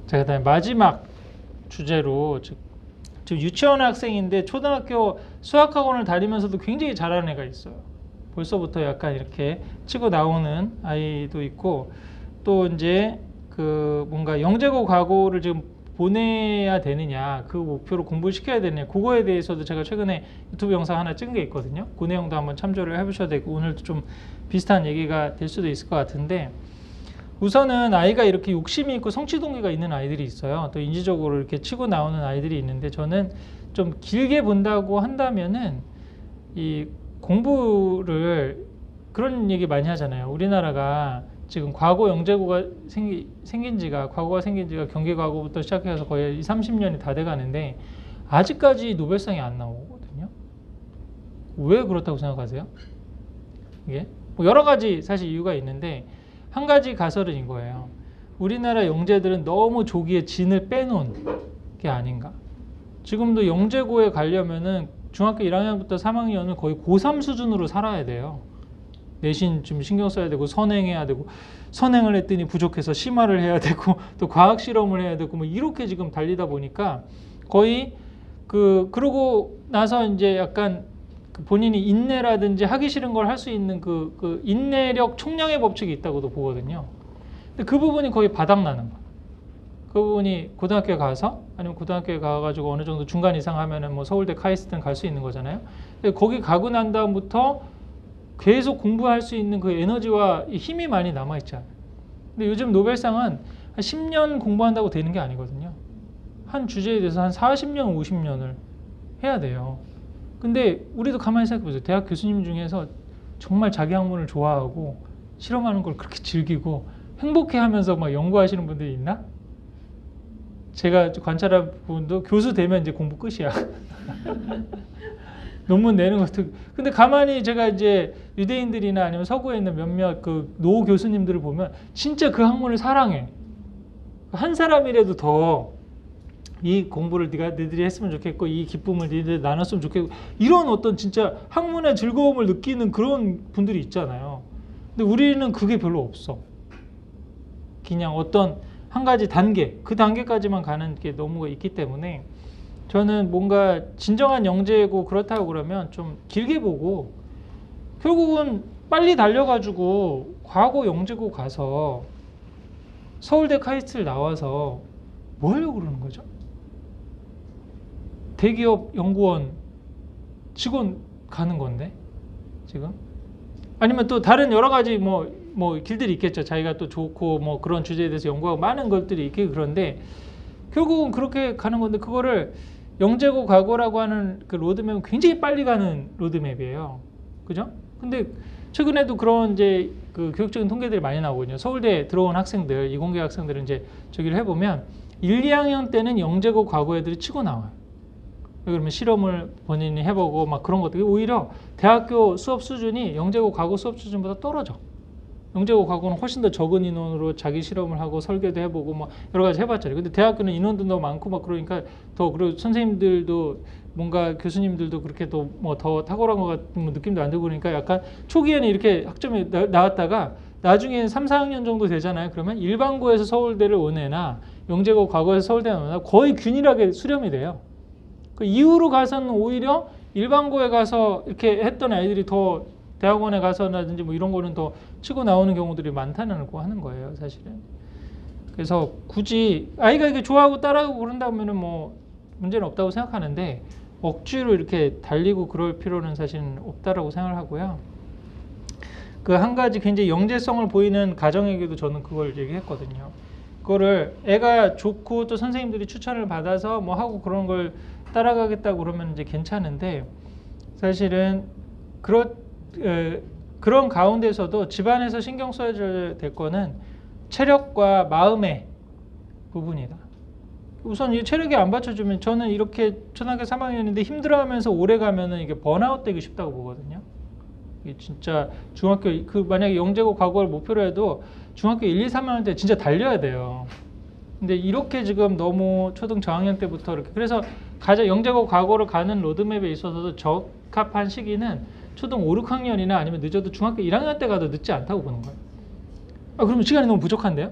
자, 그다음에 마지막 주제로 지금 유치원 학생인데 초등학교 수학학원을 다니면서도 굉장히 잘하는 애가 있어요. 벌써부터 약간 이렇게 치고 나오는 아이도 있고, 또 이제 그 뭔가 영재고 과고를 지금 보내야 되느냐, 그 목표로 공부를 시켜야 되느냐, 그거에 대해서도 제가 최근에 유튜브 영상 하나 찍은 게 있거든요. 그 내용도 한번 참조를 해보셔야 되고, 오늘도 좀 비슷한 얘기가 될 수도 있을 것 같은데, 우선은 아이가 이렇게 욕심이 있고 성취 동기가 있는 아이들이 있어요. 또 인지적으로 이렇게 치고 나오는 아이들이 있는데, 저는 좀 길게 본다고 한다면은 이 공부를, 그런 얘기 많이 하잖아요. 우리나라가 지금 과거 영재고가 생긴 지가 경기과거부터 시작해서 거의 20, 30년이 다 돼가는데 아직까지 노벨상이 안 나오거든요. 왜 그렇다고 생각하세요? 이게 뭐 여러 가지 사실 이유가 있는데, 한 가지 가설은 이거예요. 우리나라 영재들은 너무 조기에 진을 빼놓은 게 아닌가. 지금도 영재고에 가려면은 중학교 1학년부터 3학년은 거의 고3 수준으로 살아야 돼요. 내신 좀 신경 써야 되고, 선행해야 되고, 선행을 했더니 부족해서 심화를 해야 되고, 또 과학 실험을 해야 되고, 뭐 이렇게 지금 달리다 보니까 거의 그러고 나서 이제 약간 본인이 인내라든지 하기 싫은 걸 할 수 있는 그 인내력 총량의 법칙이 있다고도 보거든요. 근데 그 부분이 거의 바닥나는 거예요. 그 부분이 고등학교에 가서, 아니면 고등학교에 가가지고 어느 정도 중간 이상 하면은 뭐 서울대 카이스트는 갈 수 있는 거잖아요. 근데 거기 가고 난 다음부터 계속 공부할 수 있는 그 에너지와 힘이 많이 남아있지 않아요. 근데 요즘 노벨상은 한 10년 공부한다고 되는 게 아니거든요. 한 주제에 대해서 한 40년, 50년을 해야 돼요. 근데 우리도 가만히 생각해보세요. 대학 교수님 중에서 정말 자기 학문을 좋아하고 실험하는 걸 그렇게 즐기고 행복해하면서 막 연구하시는 분들이 있나? 제가 관찰한 부분도 교수 되면 이제 공부 끝이야. 논문 내는 것도. 근데 가만히 제가 이제 유대인들이나 아니면 서구에 있는 몇몇 그 노 교수님들을 보면 진짜 그 학문을 사랑해. 한 사람이라도 더 이 공부를 너희들이 했으면 좋겠고, 이 기쁨을 너희들이 나눴으면 좋겠고, 이런 어떤 진짜 학문의 즐거움을 느끼는 그런 분들이 있잖아요. 근데 우리는 그게 별로 없어. 그냥 어떤 한 가지 단계, 그 단계까지만 가는 게 너무 있기 때문에, 저는 뭔가 진정한 영재고 그렇다고 그러면 좀 길게 보고, 결국은 빨리 달려가지고 과거 영재고 가서 서울대 카이스트를 나와서 뭐 하려고 그러는 거죠? 대기업 연구원 직원 가는 건데 지금? 아니면 또 다른 여러 가지 뭐 길들이 있겠죠. 자기가 또 좋고 뭐 그런 주제에 대해서 연구하고 많은 것들이 있게. 그런데 결국은 그렇게 가는 건데, 그거를 영재고 과거라고 하는 그 로드맵은 굉장히 빨리 가는 로드맵이에요. 그죠? 근데 최근에도 그런 이제 그 교육적인 통계들이 많이 나오거든요. 서울대 들어온 학생들, 이공계 학생들은 이제 저기를 해보면 1, 2학년 때는 영재고 과거 애들이 치고 나와요. 그러면 실험을 본인이 해보고 막 그런 것들이 오히려 대학교 수업 수준이 영재고 과거 수업 수준보다 떨어져. 영재고 과거는 훨씬 더 적은 인원으로 자기 실험을 하고 설계도 해보고 뭐 여러 가지 해봤잖아요. 근데 대학교는 인원도 너무 많고 막 그러니까 더, 그리고 선생님들도 뭔가 교수님들도 그렇게 또 뭐 더 탁월한 것 같은 느낌도 안 들고, 그러니까 약간 초기에는 이렇게 학점이 나왔다가 나중에 3, 4학년 정도 되잖아요. 그러면 일반고에서 서울대를 온 애나 영재고 과거에서 서울대를 온 애나 거의 균일하게 수렴이 돼요. 그 이후로 가서는 오히려 일반고에 가서 이렇게 했던 아이들이 더 대학원에 가서라든지 뭐 이런 거는 더 치고 나오는 경우들이 많다는 거 하는 거예요, 사실은. 그래서 굳이 아이가 이게 좋아하고 따라하고 그런다면은 뭐 문제는 없다고 생각하는데, 억지로 이렇게 달리고 그럴 필요는 사실은 없다라고 생각을 하고요. 그 한 가지 굉장히 영재성을 보이는 가정에게도 저는 그걸 얘기했거든요. 그거를 애가 좋고 또 선생님들이 추천을 받아서 뭐 하고 그런 걸 따라가겠다고 그러면 이제 괜찮은데, 사실은 그런 가운데서도 집안에서 신경 써야 될 거는 체력과 마음의 부분이다. 우선 이 체력이 안 받쳐주면, 저는 이렇게 초등학교 3학년인데 힘들어하면서 오래 가면은 이게 번아웃 되기 쉽다고 보거든요. 이게 진짜 중학교 만약에 영재고 과거를 목표로 해도 중학교 1, 2, 3학년 때 진짜 달려야 돼요. 근데 이렇게 지금 너무 초등 저학년 때부터 이렇게, 그래서 영재고 과거를 가는 로드맵에 있어서도 적합한 시기는 초등 5, 6학년이나 아니면 늦어도 중학교 1학년 때 가도 늦지 않다고 보는 거예요. 그러면 시간이 너무 부족한데요?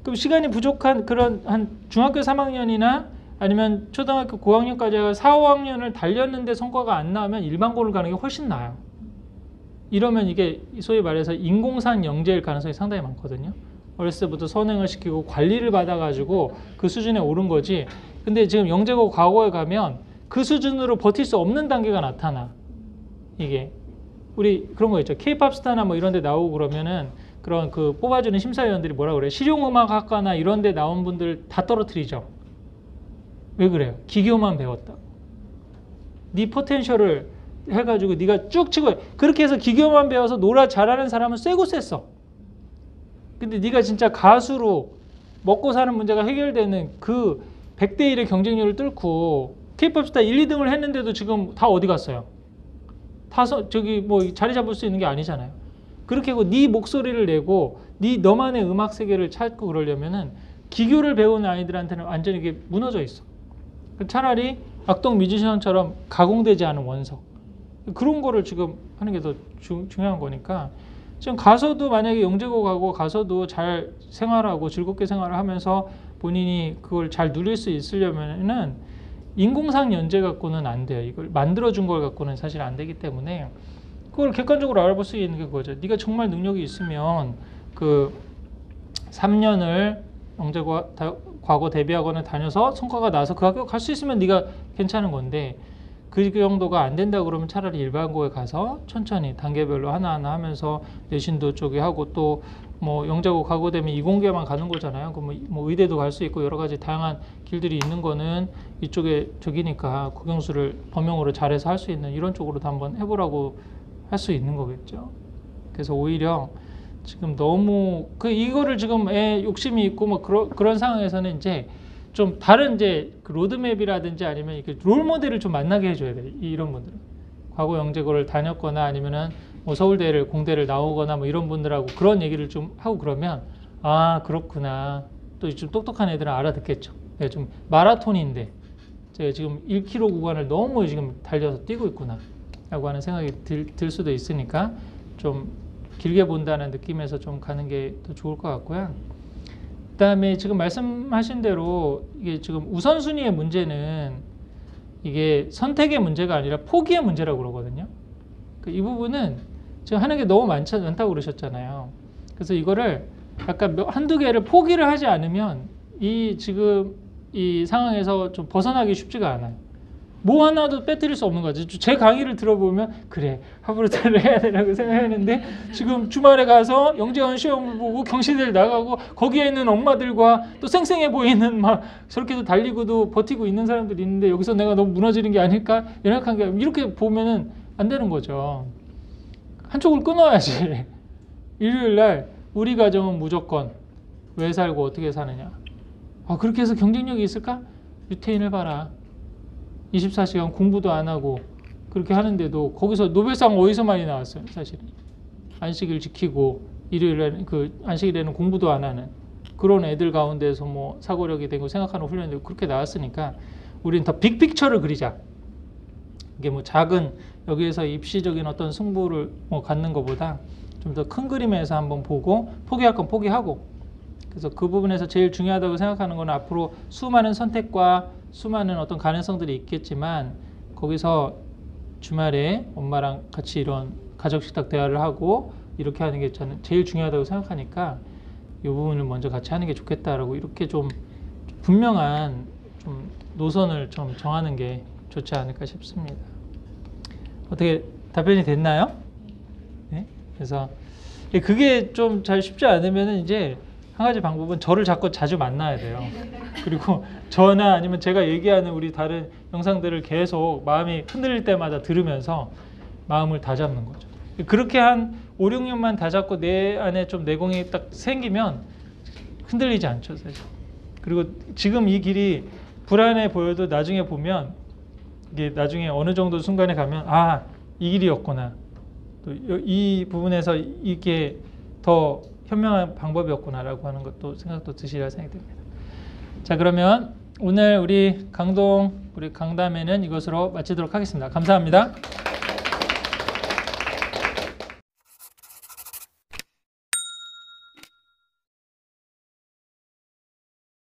그럼 시간이 부족한 그런 한 중학교 3학년이나 아니면 초등학교 고학년까지 4, 5학년을 달렸는데 성과가 안 나오면 일반고를 가는 게 훨씬 나아요. 이러면 이게 소위 말해서 인공상 영재일 가능성이 상당히 많거든요. 어렸을 때부터 선행을 시키고 관리를 받아가지고 그 수준에 오른 거지. 근데 지금 영재고 과거에 가면 그 수준으로 버틸 수 없는 단계가 나타나. 이게 우리 그런 거 있죠. K-팝 스타나 뭐 이런 데 나오고 그러면은 그런 그 뽑아주는 심사위원들이 뭐라 그래요? 실용음악학과나 이런 데 나온 분들 다 떨어뜨리죠. 왜 그래요? 기교만 배웠다. 네 포텐셜을 해가지고 네가 쭉 치고 그렇게 해서 기교만 배워서 노래 잘하는 사람은 쎄고 쎄어. 근데 네가 진짜 가수로 먹고 사는 문제가 해결되는 그 100대 1의 경쟁률을 뚫고 K-팝 스타 1, 2등을 했는데도 지금 다 어디 갔어요? 다 저기 뭐 자리 잡을 수 있는 게 아니잖아요. 그렇게 하고 네 목소리를 내고 네 너만의 음악 세계를 찾고 그러려면은 기교를 배우는 아이들한테는 완전히 이게 무너져 있어. 차라리 악동 뮤지션처럼 가공되지 않은 원석 그런 거를 지금 하는 게 더 중요한 거니까 지금 가서도 만약에 영재고 가고 가서도 잘 생활하고 즐겁게 생활을 하면서 본인이 그걸 잘 누릴 수 있으려면은 인공상 연재 갖고는 안 돼요. 이걸 만들어준 걸 갖고는 사실 안 되기 때문에 그걸 객관적으로 알아볼 수 있는 게 그거죠. 네가 정말 능력이 있으면 그 3년을 영재고 과거 대비학원을 다녀서 성과가 나서 그 학교 갈 수 있으면 네가 괜찮은 건데 그 정도가 안 된다 그러면 차라리 일반고에 가서 천천히 단계별로 하나하나 하면서 내신도 쪽에 하고 또 뭐 영재고 가고 되면 이공계만 가는 거잖아요. 그럼 뭐 의대도 갈 수 있고 여러 가지 다양한 길들이 있는 거는 이쪽에 저기니까 국영수를 범용으로 잘해서 할 수 있는 이런 쪽으로도 한번 해보라고 할 수 있는 거겠죠. 그래서 오히려 지금 너무 이거를 지금 욕심이 있고 뭐 그런 상황에서는 이제 좀 다른 이제 그 로드맵이라든지 아니면 이렇게 롤 모델을 좀 만나게 해줘야 돼요. 이런 분들은 과거 영재고를 다녔거나 아니면은 뭐 서울대를 공대를 나오거나 뭐 이런 분들하고 그런 얘기를 좀 하고 그러면 아 그렇구나 또 좀 똑똑한 애들은 알아듣겠죠. 좀 마라톤인데 제가 지금 1km 구간을 너무 지금 달려서 뛰고 있구나 라고 하는 생각이 들 수도 있으니까 좀 길게 본다는 느낌에서 좀 가는 게 더 좋을 것 같고요. 그다음에 지금 말씀하신 대로 이게 지금 우선순위의 문제는 이게 선택의 문제가 아니라 포기의 문제라고 그러거든요. 이 부분은 지금 하는 게 너무 많다고 그러셨잖아요. 그래서 이거를 약간 한두 개를 포기를 하지 않으면 지금 이 상황에서 좀 벗어나기 쉽지가 않아요. 뭐 하나도 빼뜨릴 수 없는 거죠. 제 강의를 들어보면 그래 하브르타를 해야 되라고 생각했는데 지금 주말에 가서 영재원 시험을 보고 경시대를 나가고 거기에 있는 엄마들과 또 쌩쌩해 보이는 막 저렇게도 달리고도 버티고 있는 사람들이 있는데 여기서 내가 너무 무너지는 게 아닐까 연약한 게 이렇게 보면은 안 되는 거죠. 한쪽을 끊어야지. 일요일날 우리 가정은 무조건 왜 살고 어떻게 사느냐. 그렇게 해서 경쟁력이 있을까? 유태인을 봐라. 24시간 공부도 안 하고 그렇게 하는데도 거기서 노벨상 어디서 많이 나왔어요, 사실은. 안식일 지키고 일요일에 안식일에는 공부도 안 하는 그런 애들 가운데서 뭐 사고력이 되고 생각하는 훈련이 그렇게 나왔으니까 우리는 더 빅픽처를 그리자. 이게 뭐 작은 여기에서 입시적인 어떤 승부를 뭐 갖는 것보다 좀 더 큰 그림에서 한번 보고 포기할 건 포기하고 그래서 그 부분에서 제일 중요하다고 생각하는 건 앞으로 수많은 선택과 수많은 어떤 가능성들이 있겠지만 거기서 주말에 엄마랑 같이 이런 가족 식탁 대화를 하고 이렇게 하는 게 저는 제일 중요하다고 생각하니까 이 부분을 먼저 같이 하는 게 좋겠다라고 이렇게 좀 분명한 좀 노선을 좀 정하는 게 좋지 않을까 싶습니다. 어떻게 답변이 됐나요? 네? 그래서 그게 좀 잘 쉽지 않으면 이제 한 가지 방법은 저를 자주 만나야 돼요. 그리고 저나 아니면 제가 얘기하는 우리 다른 영상들을 계속 마음이 흔들릴 때마다 들으면서 마음을 다잡는 거죠. 그렇게 한 5, 6년만 다잡고 내 안에 좀 내공이 딱 생기면 흔들리지 않죠, 사실. 그리고 지금 이 길이 불안해 보여도 나중에 보면 이게 나중에 어느 정도 순간에 가면 이 길이었구나. 또 이 부분에서 이게 더 현명한 방법이었구나라고 하는 것도 생각도 드시리라 생각이 듭니다. 자, 그러면 오늘 우리 강담회는 이것으로 마치도록 하겠습니다. 감사합니다.